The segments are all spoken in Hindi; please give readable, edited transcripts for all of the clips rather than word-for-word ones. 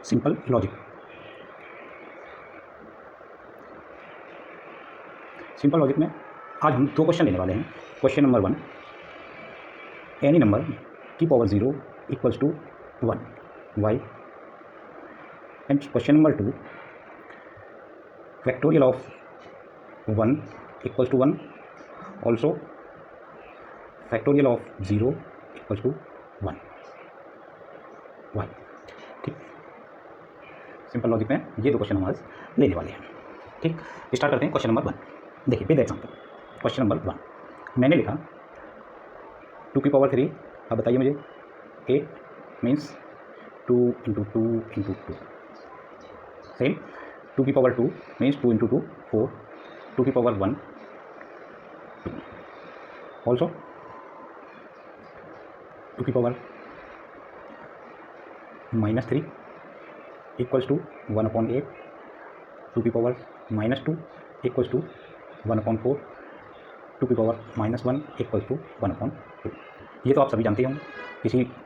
Simple logic. सिंपल लॉजिक में आज हम दो क्वेश्चन लेने वाले हैं। क्वेश्चन नंबर 1, एनी नंबर की power 0 equals to 1 why, and question number 2, factorial of 1 equals to 1, also factorial of 0 equals to 1 why. ठीक, सिंपल लॉजिक में ये दो क्वेश्चन हम आज लेने वाले हैं। ठीक, स्टार्ट करते हैं क्वेश्चन नंबर 1। देखिए विद एग्जाम्पल, क्वेश्चन नंबर 1 मैंने लिखा 2 की पावर 3। अब बताइए मुझे, 8 मीन्स 2 इंटू 2 इंटू 2। सेम 2 की पावर 2 मीन्स 2 इंटू 2 4, 2 की पावर 1 2, ऑल्सो 2 की पावर -3 इक्वल्स टू 1/8, 2 की पावर -2 इक्वल्स टू 1/4, 2 की पावर -1 इक्वल्स टू 1/2। ये तो आप सभी जानते होंगे,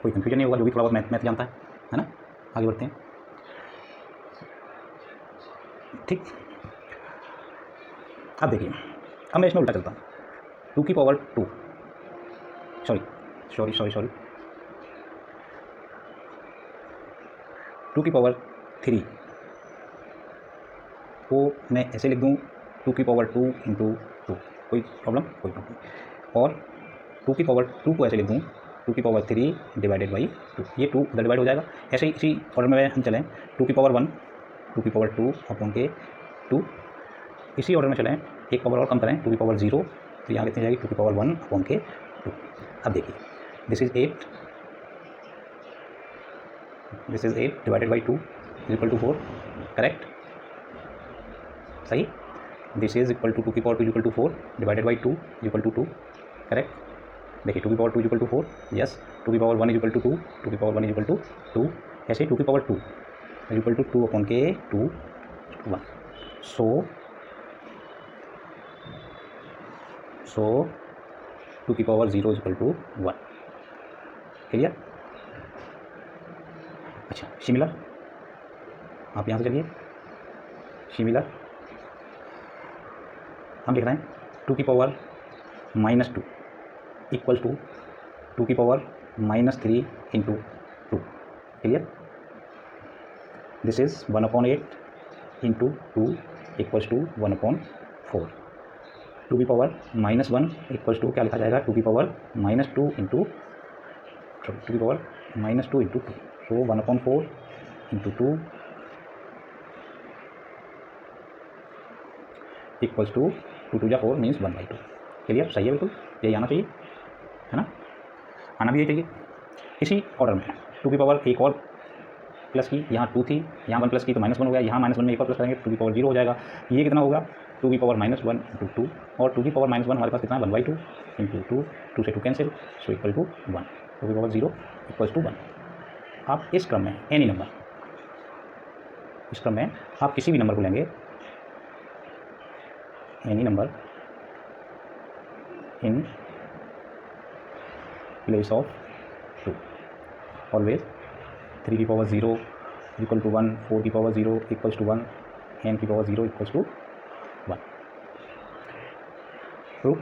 कोई कन्फ्यूजन नहीं होगा जो भी थोड़ा बहुत मैथ जानता है ना। आगे बढ़ते हैं। ठीक, अब देखिए, अब मैं इसमें उल्टा चलता हूँ। 2 की पावर 2 सॉरी 2 की पावर 3 को मैं ऐसे लिख दूँ 2 की पावर 2 इंटू 2, कोई प्रॉब्लम और 2 की पावर 2 को ऐसे लिख दूँ 2 की पावर 3 डिवाइडेड बाई 2, ये 2 उधर डिवाइड हो जाएगा। ऐसे ही इसी ऑर्डर में हम चलें, 2 की पावर 1, 2 की पावर 2 अपॉन के 2, इसी ऑर्डर में चलें, एक पावर और कम करें, 2 की पावर 0, तो यहाँ कितनी जाएगी 2 की पावर 1 अपॉन के 2। अब देखिए, this is 8 divided by 2 is equal to 4, correct, सही। दिस इज इक्वल टू 2 की power 2 equal to 4 divided by 2 equal to 2, correct. देखिए 2 की पावर 2 इक्वल टू 4, यस। 2 की पावर 1 इक्वल टू 2, 2 की पावर 1 इक्वल टू 2, ऐसे 2 की पावर 2 इक्वल टू 2 अपॉन के 2 1। सो 2 की पावर 0 इक्वल टू 1, क्लियर। अच्छा, सिमिलर आप यहाँ से चलिए, सिमिलर हम लिख रहे हैं 2 की पावर -2 इक्वल टू 2 की power -3 into 2, clear. This is 1/8 into 2 equals to 1/4, 2 की पावर -1 इक्वल्स टू क्या लिखा जाएगा 2 की पावर -2 इंटू 2 की power -2 into 2, so 1/4 into 2 equals to 2 2 4 means 1/2, clear, सही है, बिल्कुल यही आना चाहिए, है ना, आना भी यही चाहिए। इसी ऑर्डर में 2 की पावर एक और प्लस की, यहाँ 2 थी, यहाँ 1 प्लस की तो -1 हो गया, यहाँ -1 में एक और प्लस करेंगे 2 की पावर 0 हो जाएगा। ये कितना होगा 2 की पावर -1 इंटू 2, और 2 की पावर -1 हमारे पास कितना है 1/2 इंटू 2, 2 से 2 कैंसिल, सो इक्वल टू 1, 2 की पावर 0 इक्वल्स टू 1। आप इस क्रम में एनी नंबर, इस क्रम में आप किसी भी नंबर को लेंगे, any number in place of 2, always 3 की पावर 0 इक्वल टू 1, 4 की पावर 0 इक्वल्स टू 1, n की power 0 equals to 1। Proof,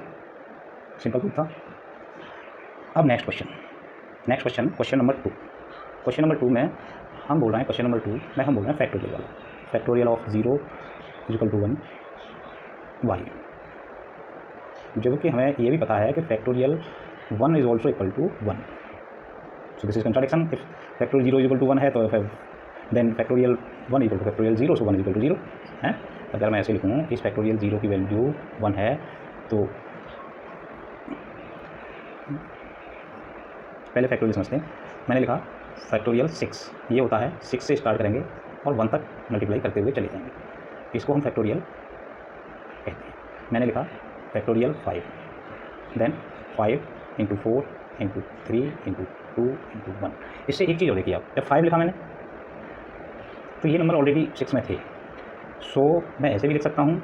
simple proof था। अब next question, question number 2। Question number 2 में हम बोल रहे हैं, क्वेश्चन नंबर 2 में हम बोल रहे हैं फैक्टोरियल वाला, factorial of 0 equal to 1 why, जबकि हमें ये भी पता है कि factorial 1 is also equal to 1, so this is contradiction. If factorial 0 equal to 1 है तो then factorial 1 equal to factorial 0, so 1 equal to 0 है। अगर मैं ऐसे लिखूँ इस फैक्टोरियल 0 की वैल्यू 1 है, तो पहले फैक्टोरियल समझते हैं। मैंने लिखा फैक्टोरियल 6, ये होता है 6 से स्टार्ट करेंगे और 1 तक मल्टीप्लाई करते हुए चले जाएंगे, इसको हम फैक्टोरियल कहते हैं। मैंने लिखा factorial 5, then 5 into 4 into 3 into 2 into 1। इससे एक चीज़ और देखिए, आप जब 5 लिखा मैंने तो ये नंबर ऑलरेडी 6 में थे, सो मैं ऐसे भी लिख सकता हूँ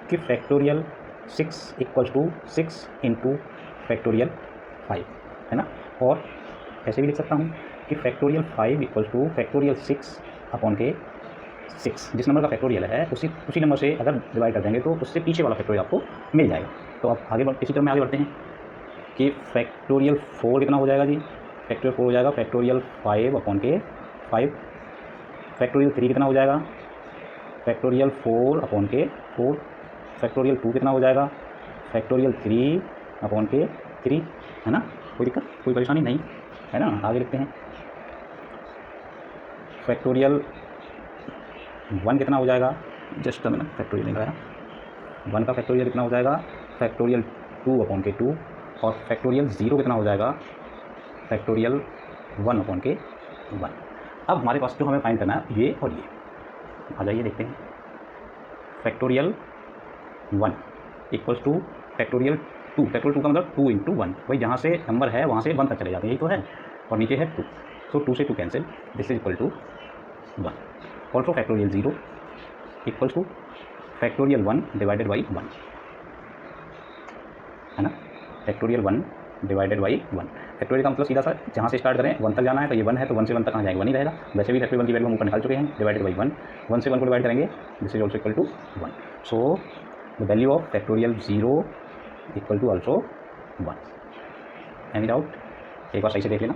कि factorial 6 equals to 6 into factorial 5, है ना। और ऐसे भी लिख सकता हूँ कि factorial 5 equals to factorial 6 upon के 6, जिस नंबर का फैक्टोरियल है उसी नंबर से अगर डिवाइड कर देंगे तो उससे पीछे वाला फैक्टोरियल आपको मिल जाएगा। तो अब इसी क्रम में आगे बढ़ते हैं कि फैक्टोरियल 4 कितना हो जाएगा जी, फैक्टोरियल 4 हो जाएगा फैक्टोरियल 5 अपॉन के 5। फैक्टोरियल 3 कितना हो जाएगा, फैक्टोरियल 4 अपॉन के 4। फैक्टोरियल 2 कितना हो जाएगा, फैक्टोरियल 3 अपॉन के 3, है ना। कोई दिक्कत, कोई परेशानी नहीं है ना। आगे लिखते हैं फैक्टोरियल 1 कितना हो जाएगा, जस्ट मैंने फैक्टोरियल निकाला 1 का फैक्टोरियल कितना हो जाएगा, फैक्टोरियल 2 अपॉन के 2। और फैक्टोरियल 0 कितना हो जाएगा, फैक्टोरियल 1 अपॉन के 1। अब हमारे पास जो हमें फाइंड करना है ये और ये, आ जाइए देखते हैं। Factorial 1 equals to factorial 2, factorial 2 का मतलब 2 इंटू 1, भाई जहाँ से नंबर है वहाँ से 1 तक चले जाते हैं, यही तो है। और नीचे है 2, सो 2 से 2 cancel, this is equal to 1। Also factorial 0 equals to factorial 1 divided by 1, है ना। फैक्टोरियल 1 डिवाइडेड बाई 1, फैक्टोरियल का मतलब सीधा सा जहाँ से स्टार्ट करें 1 तक जाना है, तो ये 1 है तो 1 से 1 तक कहाँ जाएगा, 1 ही रहेगा। वैसे भी फैक्टोरियल 1 की वैल्यू हम ऊपर निकाल चुके हैं, डिवाइडेड बाई 1, 1 से 1 को डिवाइड करेंगे, this is also equal to 1। So the value of factorial 0 equal to also 1। Any doubt, एक बार सही से देख लेना।